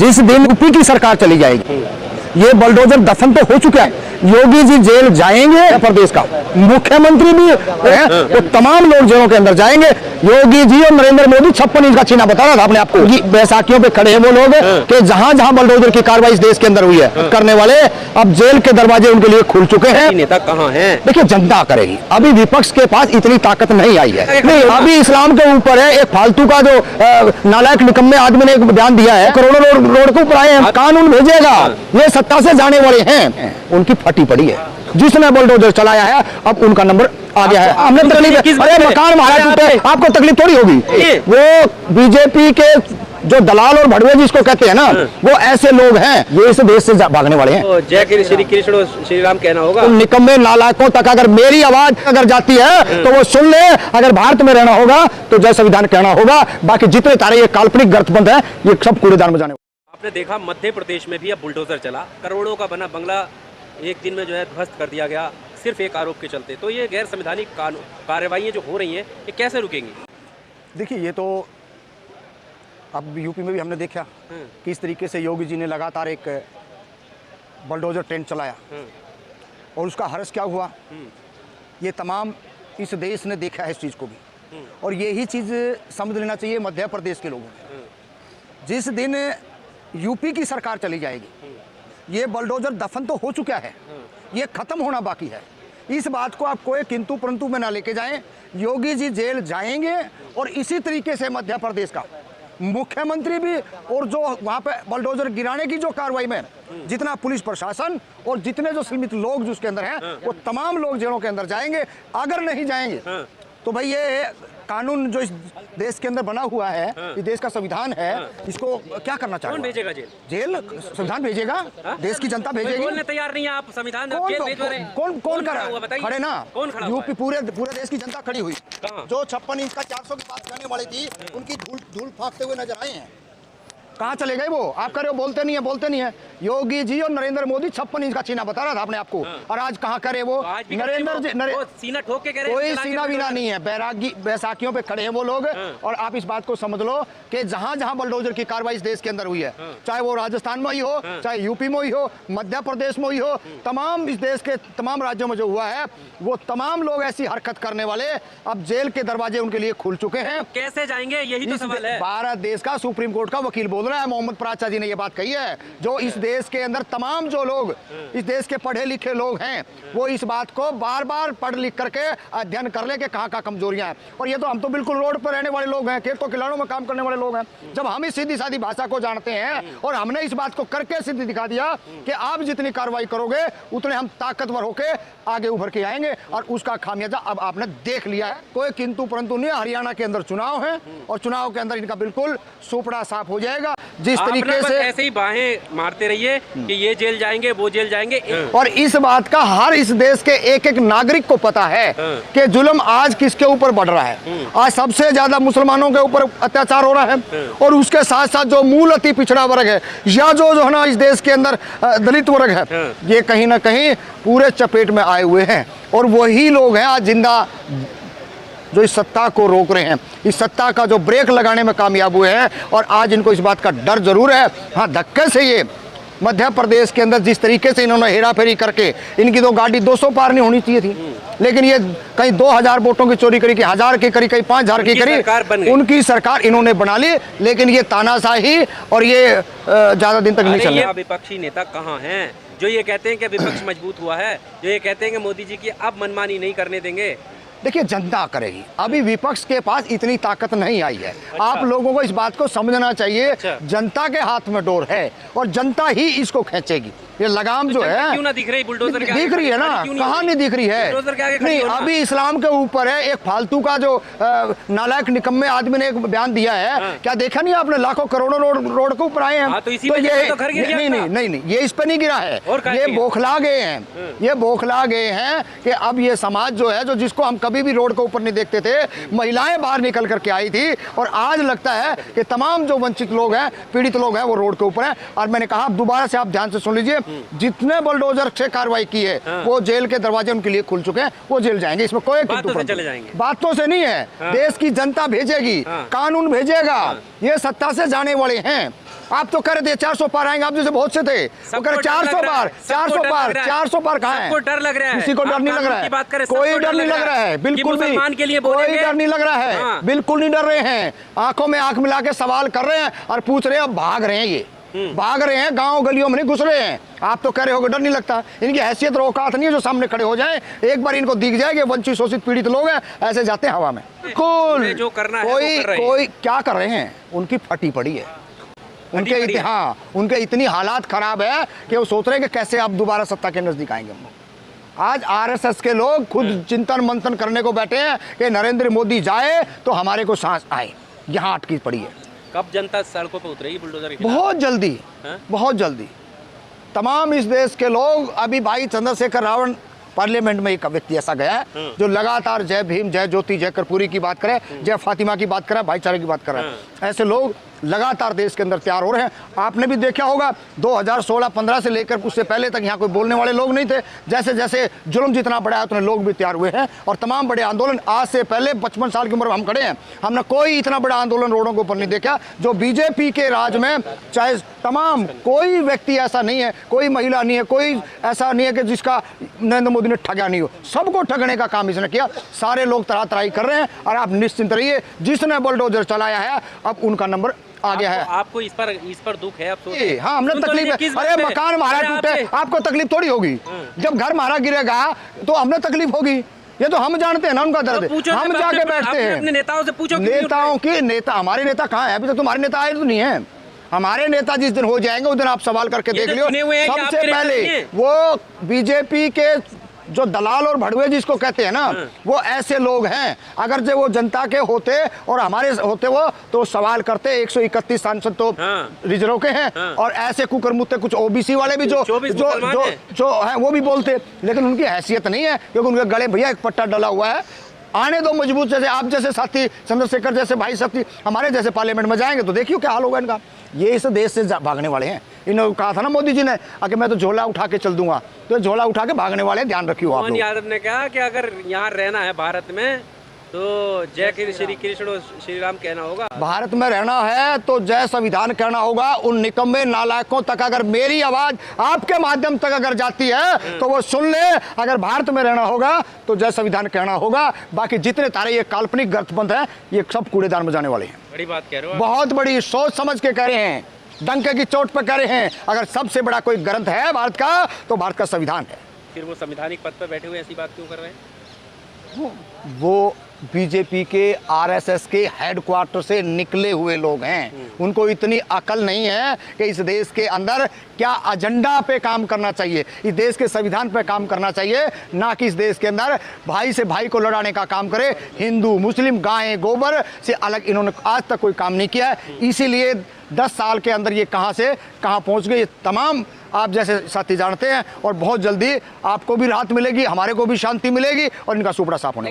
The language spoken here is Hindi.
जिस दिन यूपी की सरकार चली जाएगी, ये बुलडोजर दफन तो हो चुका है। योगी जी जेल जाएंगे, प्रदेश का मुख्यमंत्री भी है, तो तमाम लोग जेलों के अंदर जाएंगे। योगी जी और नरेंद्र मोदी 56 इंच का चीना बता रहा था अपने आपको। बैसाखियों पे खड़े हैं वो लोग कि जहां जहां बुलडोजर की कार्रवाई इस देश के अंदर हुई है, करने वाले अब जेल के दरवाजे उनके लिए खुल चुके हैं। नेता कहां हैं? देखिए, जनता करेगी। अभी विपक्ष के पास इतनी ताकत नहीं आई है। नहीं, अभी इस्लाम के ऊपर है एक फालतू का जो नालायक निकम्मे आदमी ने एक बयान दिया है, करोड़ों लोग रोड के ऊपर आए हैं, कानून भेजेगा। ये सत्ता से जाने वाले हैं, उनकी फटी पड़ी है। जिसने बुलडोजर चलाया है अब उनका नंबर आ गया है। हमने तकलीफ, अरे मकान हमारा टूटे, आपको तकलीफ थोड़ी होगी। वो बीजेपी के जो दलाल और भड़वे जिसको कहते हैं ना, वो ऐसे लोग हैं, ये इस देश से भागने वाले हैं। तो जय श्री कृष्ण श्री राम कहना होगा। निकम्मे नालायकों तक अगर मेरी आवाज अगर जाती है तो वो सुन ले। अगर भारत में रहना होगा तो जय संविधान कहना होगा। बाकी जितने तारे ये काल्पनिक गर्तबंद है, ये सब कूड़ेदान में जाने। आपने देखा मध्य प्रदेश में भी अब बुलडोजर चला, करोड़ों का बना बंगला एक दिन में जो है ध्वस्त कर दिया गया, सिर्फ एक आरोप के चलते। तो ये गैर संवैधानिक कार्रवाइयाँ जो हो रही हैं, ये कैसे रुकेंगी? देखिए, ये तो अब यूपी में भी हमने देखा कि इस तरीके से योगी जी ने लगातार एक बुलडोजर ट्रेंड चलाया और उसका हर्ष क्या हुआ, ये तमाम इस देश ने देखा है इस चीज़ को भी। और यही चीज़ समझ लेना चाहिए मध्य प्रदेश के लोगों ने। जिस दिन यूपी की सरकार चली जाएगी, ये बुलडोजर दफन तो हो चुका है, ये खत्म होना बाकी है। इस बात को आप कोई किंतु परंतु में ना लेके जाएं। योगी जी जेल जाएंगे और इसी तरीके से मध्य प्रदेश का मुख्यमंत्री भी, और जो वहां पे बुलडोजर गिराने की जो कार्रवाई में जितना पुलिस प्रशासन और जितने जो सीमित लोग जो उसके अंदर हैं, वो तमाम लोग जेलों के अंदर जाएंगे। अगर नहीं जाएंगे तो भाई ये कानून जो इस देश के अंदर बना हुआ है, इस देश का संविधान है, इसको क्या करना चाहिए? कौन भेजेगा जेल? जेल संविधान भेजेगा, देश की जनता भेजेगी। बोलने तैयार नहीं है आप, संविधान कौन कर रहा है? खड़े ना, यूपी पूरे देश की जनता खड़ी हुई। जो 56 इंच का 400 की बात करने वाली थी, उनकी धूल फाँकते हुए नजर आए हैं। कहाँ चले गए वो? आप कह रहे हो बोलते नहीं है। योगी जी और नरेंद्र मोदी 56 इंच का चीना बता रहा था अपने आपको, और आज कहाँ करे वो? नरेंद्र जी सीना ठोक के कह रहे हैं, कोई सीना बीना नहीं है। बैसाखियों पे खड़े हैं वो लोग। और आप इस बात को समझ लो कि जहां जहां बुलडोजर की कार्रवाई इस देश के अंदर हुई है, चाहे वो राजस्थान में ही हो, चाहे यूपी में ही हो, मध्य प्रदेश में ही हो, तमाम इस देश के तमाम राज्यों में जो हुआ है, वो तमाम लोग ऐसी हरकत करने वाले अब जेल के दरवाजे उनके लिए खुल चुके हैं। कैसे जाएंगे, यही तो सवाल है। भारत देश का सुप्रीम कोर्ट का वकील बोल रहा है, मोहम्मद प्राचा जी ने ये बात कही है। जो इस देश के अंदर तमाम जो लोग इस देश के पढ़े लिखे लोग हैं, वो इस बात को बार बार पढ़ लिख करके अध्ययन कर ले कि कहाँ कहाँ कमजोरियां हैं। और ये तो हम तो बिल्कुल रोड पर रहने वाले लोग हैं, खेतों खिलाड़ों में काम करने वाले लोग हैं। जब हम इस सीधी सादी भाषा को जानते हैं और हमने इस बात को करके सिद्ध दिखा दिया कि आप जितनी कार्रवाई करोगे उतने हम ताकतवर होके आगे उभर के आएंगे, और उसका खामियाजा अब आपने देख लिया है। कोई किंतु परंतु नहीं। हरियाणा के अंदर चुनाव है और चुनाव के अंदर इनका बिल्कुल सुपड़ा साफ हो जाएगा। जिस तरीके से ऐसे ही बाहें मारते रहिए कि ये जेल जाएंगे, वो जेल जाएंगे। और इस बात का हर इस देश के एक एक नागरिक को पता है कि जुल्म आज किसके ऊपर बढ़ रहा है। आज सबसे ज्यादा मुसलमानों के ऊपर अत्याचार हो रहा है, और उसके साथ साथ जो मूल अति पिछड़ा वर्ग है या जो है ना इस देश के अंदर दलित वर्ग है, ये कहीं ना कहीं पूरे चपेट में आए हुए हैं। और वही लोग हैं आज जिंदा जो इस सत्ता को रोक रहे हैं, इस सत्ता का जो ब्रेक लगाने में कामयाब हुए हैं। और आज इनको इस बात का डर जरूर है। हाँ, धक्के से ये मध्य प्रदेश के अंदर जिस तरीके से इन्होंने हेरा फेरी करके, इनकी तो गाड़ी 200 पार नहीं होनी चाहिए थी, लेकिन ये कहीं 2000 वोटों की चोरी करी, 1000 की करी, कहीं 5000 की करी, उनकी सरकार इन्होंने बना ली। लेकिन ये तानाशाही और ये ज्यादा दिन तक नहीं चलेगा। विपक्षी नेता कहाँ हैं जो ये कहते हैं कि विपक्ष मजबूत हुआ है, जो ये कहते हैं कि मोदी जी की अब मनमानी नहीं करने देंगे? देखिए, जनता करेगी। अभी विपक्ष के पास इतनी ताकत नहीं आई है। आप लोगों को इस बात को समझना चाहिए। जनता के हाथ में डोर है और जनता ही इसको खींचेगी। ये लगाम जो है क्यों ना दिख रही? बुलडोजर दिख रही है ना, कहाँ नहीं दिख रही है? नहीं, अभी इस्लाम के ऊपर है एक फालतू का जो नालायक निकम्मे आदमी ने एक बयान दिया है। क्या देखा नहीं आपने? लाखों करोड़ों रोड के ऊपर आए हैं। तो ये नहीं, ये इस पे नहीं गिरा है, ये बौखला गए हैं। ये बौखला गए हैं कि अब ये समाज जो है, जो जिसको हम कभी भी रोड के ऊपर नहीं देखते थे, महिलाएं बाहर निकल करके आई थी, और आज लगता है कि तमाम जो वंचित लोग हैं, पीड़ित लोग हैं, वो रोड के ऊपर हैं। और मैंने कहा, दोबारा से आप ध्यान से सुन लीजिए, जितने बुलडोजर से कार्रवाई की है, वो जेल के दरवाजे उनके लिए खुल चुके हैं, वो जेल जाएंगे। इसमें कोई बातों से नहीं है। देश की जनता भेजेगी, कानून भेजेगा। ये सत्ता से जाने वाले हैं, आप तो कह रहे थे 400 पार आएंगे, आप जैसे बहुत से थे वो कह रहे 400 पार 400 पार कहाँ है? सबको डर लग रहा है, किसी को डर नहीं लग रहा है, कोई डर नहीं लग रहा है, बिल्कुल नहीं, कोई डर नहीं लग रहा है, बिल्कुल नहीं डर रहे हैं। आंखों में आंख मिला के सवाल कर रहे हैं और पूछ रहे हैं, अब भाग रहे हैं, ये भाग रहे हैं, गांव गलियों में नहीं घुस रहे हैं। आप तो कह रहे हो डर नहीं लगता, इनकी हैसियत और औकात नहीं है जो सामने खड़े हो जाए, एक बार इनको दिख जाए कि वंचित शोषित पीड़ित लोग हैं, ऐसे जाते हैं हवा में। बिल्कुल जो करना है कोई क्या कर रहे हैं, उनकी फटी पड़ी है, उनके हाँ उनके इतनी हालात खराब है कि वो सोच रहे हैं कि कैसे आप दोबारा सत्ता के नजदीक आएंगे। हम लोग आज आरएसएस के लोग खुद चिंतन मंथन करने को बैठे हैं कि नरेंद्र मोदी जाए तो हमारे को सांस आए, यहाँ अटकी पड़ी है। कब जनता सड़कों पर उतरेगी बुलडोजर के खिलाफ? बहुत जल्दी, बहुत जल्दी। तमाम इस देश के लोग, अभी भाई चंद्रशेखर रावण पार्लियामेंट में एक व्यक्ति ऐसा गया है जो लगातार जय भीम, जय ज्योति, जय कर्पूरी की बात करे, जय फातिमा की बात करे, भाईचारे की बात करे। ऐसे लोग लगातार देश के अंदर तैयार हो रहे हैं। आपने भी देखा होगा 2016-15 से लेकर उससे पहले तक यहाँ कोई बोलने वाले लोग नहीं थे। जैसे जैसे जुल्म जितना बढ़ा है उतने लोग भी तैयार हुए हैं और तमाम बड़े आंदोलन, आज से पहले 55 साल की उम्र में हम खड़े हैं, हमने कोई इतना बड़ा आंदोलन रोडों के ऊपर नहीं देखा जो बीजेपी के राज में। चाहे तमाम कोई व्यक्ति ऐसा नहीं है, कोई महिला नहीं है, कोई ऐसा नहीं है कि जिसका नरेंद्र मोदी ने ठगा नहीं हो, सबको ठगने का काम इसने किया। सारे लोग तरह तराई कर रहे हैं और आप निश्चिंत रहिए, जिसने बुलडोजर चलाया है अब उनका नंबर आ गया है। आपको इस पर दुख है? हाँ, हमने तकलीफ है। अरे मकान हमारा टूटे, आपको तकलीफ थोड़ी होगी? जब घर हमारा गिरेगा तो हमने तकलीफ होगी, ये तो हम जानते हैं ना उनका दर्द। हम जाके बैठते हैं अपने नेताओं से, पूछो नेताओं की। नेता हमारे नेता कहाँ है? अभी तक तुम्हारे नेता आए तो नहीं है। हमारे नेता जिस दिन हो जाएंगे उस दिन आप सवाल करके देख लियो। सबसे पहले वो बीजेपी के जो दलाल और भड़वे जिसको कहते हैं ना, वो ऐसे लोग हैं। अगर जो वो जनता के होते और हमारे होते वो तो सवाल करते। 131 सांसद तो रिजर्व के हैं और ऐसे कुकरमुत्ते कुछ ओबीसी वाले भी जो हैं वो भी बोलते, लेकिन उनकी हैसियत नहीं है क्योंकि उनके गले भैया एक पट्टा डला हुआ है। आने दो मजबूत, जैसे आप जैसे साथी चंद्रशेखर जैसे भाई साथी हमारे जैसे पार्लियामेंट में जाएंगे तो देखियो क्या हाल होगा इनका। ये इस देश से भागने वाले हैं। इन्होंने कहा था ना मोदी जी ने कि मैं तो झोला उठा के चल दूंगा, तो झोला उठा के भागने वाले, ध्यान रखियो आप लोग। यादव ने कहा कि अगर यहाँ रहना है भारत में तो जय श्री कृष्ण और श्री राम कहना होगा। भारत में रहना है तो जय संविधान कहना होगा। उन निकम्मे नालायकों तक अगर मेरी आवाज आपके माध्यम तक अगर जाती है तो वो सुन ले। अगर भारत में रहना होगा तो जय संविधान कहना होगा। बाकी जितने तारे ये काल्पनिक गठबंधन है ये सब कूड़ेदान में जाने वाले हैं। बड़ी बात कह रहे हो, बहुत बड़ी सोच समझ के कह रहे हैं, डंके की चोट पर कह रहे हैं। अगर सबसे बड़ा कोई ग्रंथ है भारत का तो भारत का संविधान है। फिर वो संवैधानिक पद पर बैठे हुए ऐसी बात क्यों कर रहे हैं? वो बीजेपी के आरएसएस के हेडक्वार्टर से निकले हुए लोग हैं। उनको इतनी अकल नहीं है कि इस देश के अंदर क्या एजेंडा पे काम करना चाहिए, इस देश के संविधान पे काम करना चाहिए, ना कि इस देश के अंदर भाई से भाई को लड़ाने का काम करे। हिंदू मुस्लिम गाय गोबर से अलग इन्होंने आज तक कोई काम नहीं किया है। इसीलिए 10 साल के अंदर ये कहां से कहां पहुंच गए, ये तमाम आप जैसे साथी जानते हैं। और बहुत जल्दी आपको भी राहत मिलेगी, हमारे को भी शांति मिलेगी और इनका सुपड़ा साफ होने